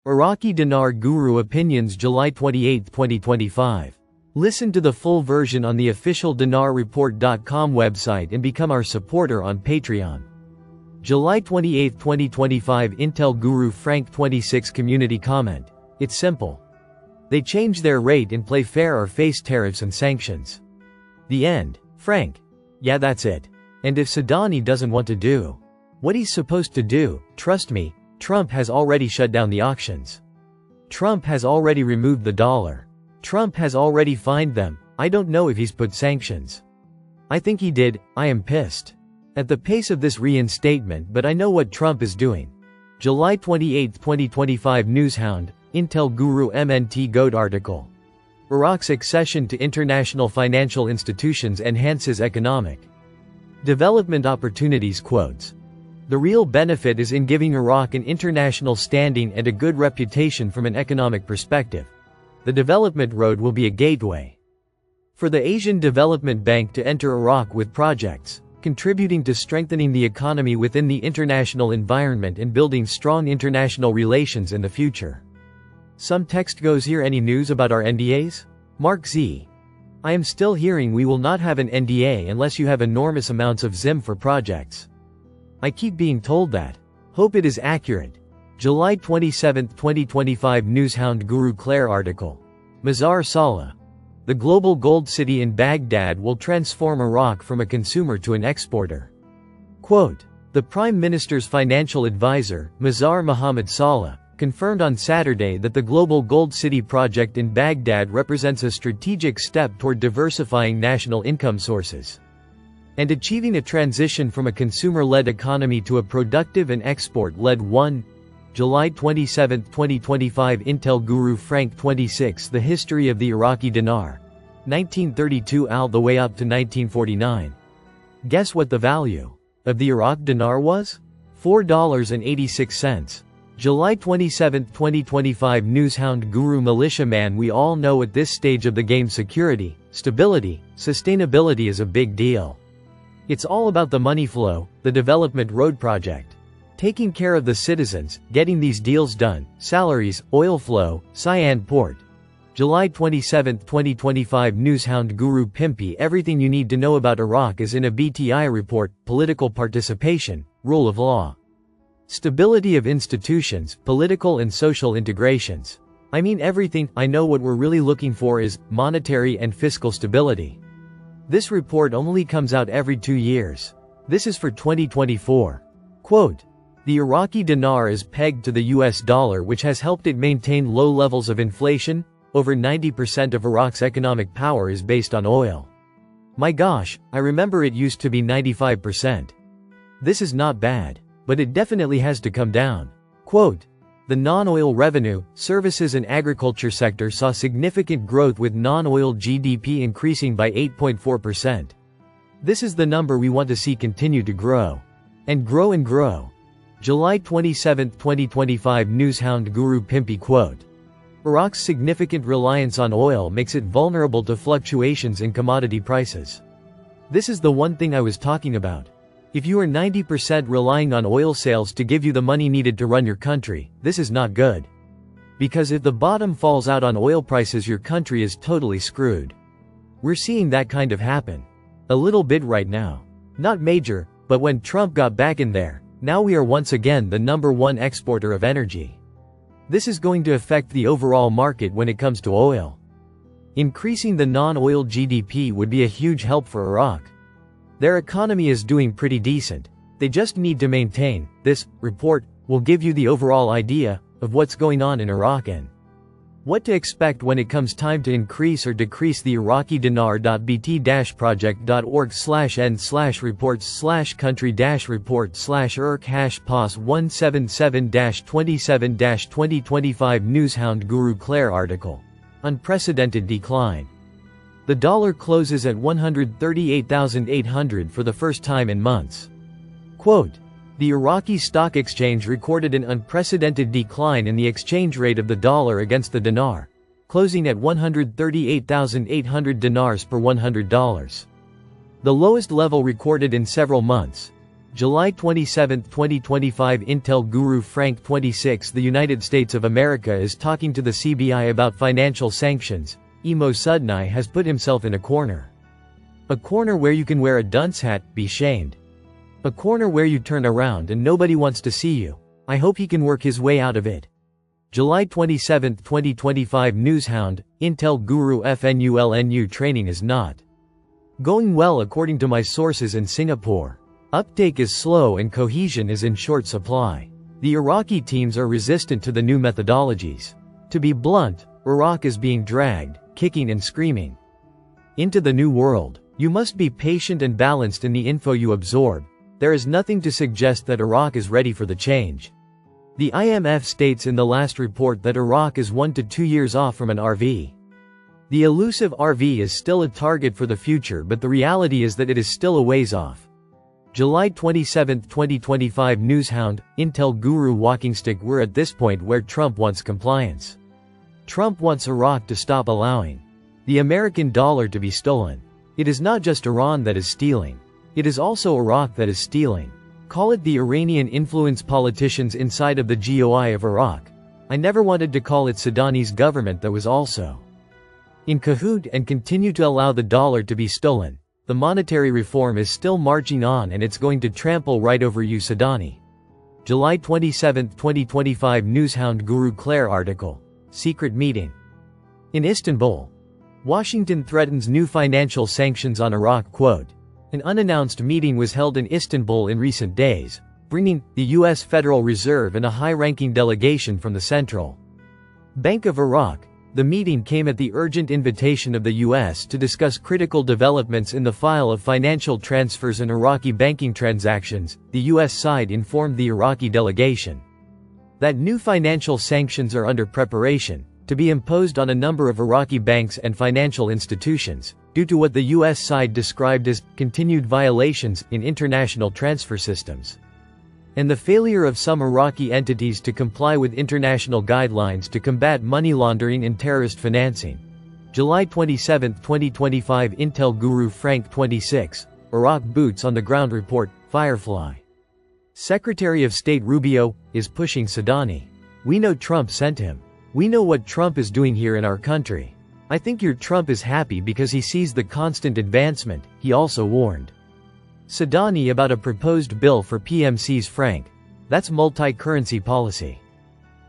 Iraqi Dinar Guru Opinions, July 28, 2025. Listen to the full version on the official dinarreport.com website and become our supporter on Patreon. July 28, 2025. Intel Guru Frank 26 community comment. It's simple. They change their rate and play fair or face tariffs and sanctions. The end. Frank. Yeah, that's it. And if Sadani doesn't want to do what he's supposed to do, trust me, Trump has already shut down the auctions. Trump has already removed the dollar. Trump has already fined them. I don't know if he's put sanctions. I think he did. I am pissed at the pace of this reinstatement, but I know what Trump is doing. July 28, 2025. Newshound, Intel Guru MNT Goat article. Iraq's accession to international financial institutions enhances economic development opportunities. Quotes. The real benefit is in giving Iraq an international standing and a good reputation from an economic perspective. The development road will be a gateway for the Asian Development Bank to enter Iraq with projects contributing to strengthening the economy within the international environment and building strong international relations in the future. Some text goes here. Any news about our NDAs? Mark Z. I am still hearing we will not have an NDA unless you have enormous amounts of ZIM for projects. I keep being told that. Hope it is accurate. July 27, 2025. Newshound Guru Claire article. Mazar Saleh. The global gold city in Baghdad will transform Iraq from a consumer to an exporter. Quote. The Prime Minister's financial advisor, Mazar Mohammed Saleh, confirmed on Saturday that the Global Gold City project in Baghdad represents a strategic step toward diversifying national income sources and achieving a transition from a consumer-led economy to a productive and export-led one. July 27, 2025. Intel Guru Frank 26. The history of the Iraqi dinar. 1932 all the way up to 1949. Guess what the value of the Iraq dinar was? $4.86. July 27, 2025. Newshound Guru Militiaman. We all know at this stage of the game security, stability, sustainability is a big deal. It's all about the money flow, the development road project. Taking care of the citizens, getting these deals done, salaries, oil flow, Cyan port. July 27, 2025. Newshound Guru Pimpy. Everything you need to know about Iraq is in a BTI report: political participation, rule of law, stability of institutions, political and social integrations. I mean everything. I know what we're really looking for is monetary and fiscal stability. This report only comes out every 2 years. This is for 2024. Quote. The Iraqi dinar is pegged to the US dollar, which has helped it maintain low levels of inflation. Over 90% of Iraq's economic power is based on oil. My gosh, I remember it used to be 95%. This is not bad. But it definitely has to come down. Quote. The non-oil revenue, services and agriculture sector saw significant growth, with non-oil GDP increasing by 8.4%. This is the number we want to see continue to grow. And grow and grow. July 27, 2025. Newshound Guru Pimpy. Quote. Iraq's significant reliance on oil makes it vulnerable to fluctuations in commodity prices. This is the one thing I was talking about. If you are 90% relying on oil sales to give you the money needed to run your country, this is not good. Because if the bottom falls out on oil prices, your country is totally screwed. We're seeing that kind of happen. A little bit right now. Not major, but when Trump got back in there, now we are once again the #1 exporter of energy. This is going to affect the overall market when it comes to oil. Increasing the non-oil GDP would be a huge help for Iraq. Their economy is doing pretty decent. They just need to maintain. This report will give you the overall idea of what's going on in Iraq and what to expect when it comes time to increase or decrease the Iraqi dinar. bt-project.org/n/report/country-reports/irk#pos177-27-2025. Newshound Guru Claire article. Unprecedented decline. The dollar closes at 138,800 for the first time in months. Quote. The Iraqi stock exchange recorded an unprecedented decline in the exchange rate of the dollar against the dinar, closing at 138,800 dinars per $100. The lowest level recorded in several months. July 27, 2025 Intel Guru Frank 26 The United States of America is talking to the CBI about financial sanctions. Emo Sudnai has put himself in a corner. A corner where you can wear a dunce hat, be shamed. A corner where you turn around and nobody wants to see you. I hope he can work his way out of it. July 27, 2025 Newshound, Intel Guru FNULNU training is not going well according to my sources in Singapore. Uptake is slow and cohesion is in short supply. The Iraqi teams are resistant to the new methodologies. To be blunt, Iraq is being dragged, kicking and screaming, into the new world. You must be patient and balanced in the info you absorb. There is nothing to suggest that Iraq is ready for the change. The IMF states in the last report that Iraq is 1 to 2 years off from an RV. The elusive RV is still a target for the future, but the reality is that it is still a ways off. July 27, 2025 Newshound, Intel Guru Walking Stick We're at this point where Trump wants compliance. Trump wants Iraq to stop allowing the American dollar to be stolen. It is not just Iran that is stealing. It is also Iraq that is stealing. Call it the Iranian influence politicians inside of the GOI of Iraq. I never wanted to call it Saddam's government that was also in cahoot and continue to allow the dollar to be stolen. The monetary reform is still marching on and it's going to trample right over you Saddani. July 27, 2025 Newshound Guru Claire article. Secret meeting in Istanbul. Washington threatens new financial sanctions on Iraq. Quote, an unannounced meeting was held in Istanbul in recent days, bringing the U.S. Federal Reserve and a high-ranking delegation from the Central Bank of Iraq. The meeting came at the urgent invitation of the U.S. to discuss critical developments in the file of financial transfers and Iraqi banking transactions. The U.S. side informed the Iraqi delegation that new financial sanctions are under preparation, to be imposed on a number of Iraqi banks and financial institutions, due to what the U.S. side described as continued violations in international transfer systems, and the failure of some Iraqi entities to comply with international guidelines to combat money laundering and terrorist financing. July 27, 2025 Intel Guru Frank 26, Iraq Boots on the Ground Report, Firefly. Secretary of State Rubio is pushing Saddani. We know Trump sent him. We know what Trump is doing here in our country. I think your Trump is happy because he sees the constant advancement. He also warned Saddani about a proposed bill for PMCs. Frank, that's multi-currency policy.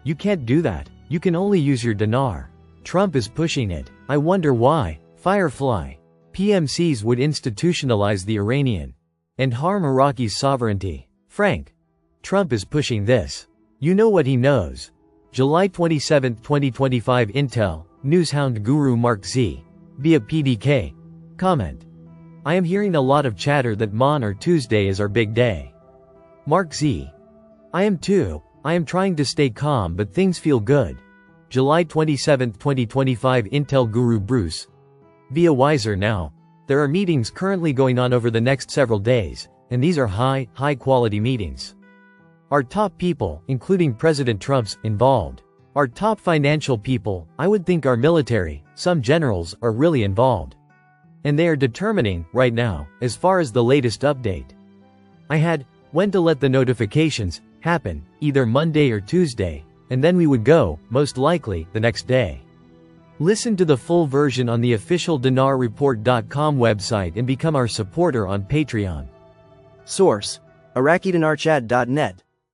You can't do that. You can only use your dinar. Trump is pushing it. I wonder why. Firefly. PMCs would institutionalize the Iranian and harm Iraqi's sovereignty. Frank, Trump is pushing this. You know what he knows. July 27, 2025 Intel, Newshound Guru Mark Z. Via PDK. Comment. I am hearing a lot of chatter that Mon or Tuesday is our big day. Mark Z. I am too. I am trying to stay calm but things feel good. July 27, 2025 Intel Guru Bruce. Via Wiser Now. There are meetings currently going on over the next several days, and these are high quality meetings. Our top people, including President Trump's, involved. Our top financial people, I would think our military, some generals, are really involved. And they are determining, right now, as far as the latest update. I had, when to let the notifications happen, either Monday or Tuesday, and then we would go, most likely, the next day. Listen to the full version on the official dinarreport.com website and become our supporter on Patreon. Source: IraqiDinarChat.net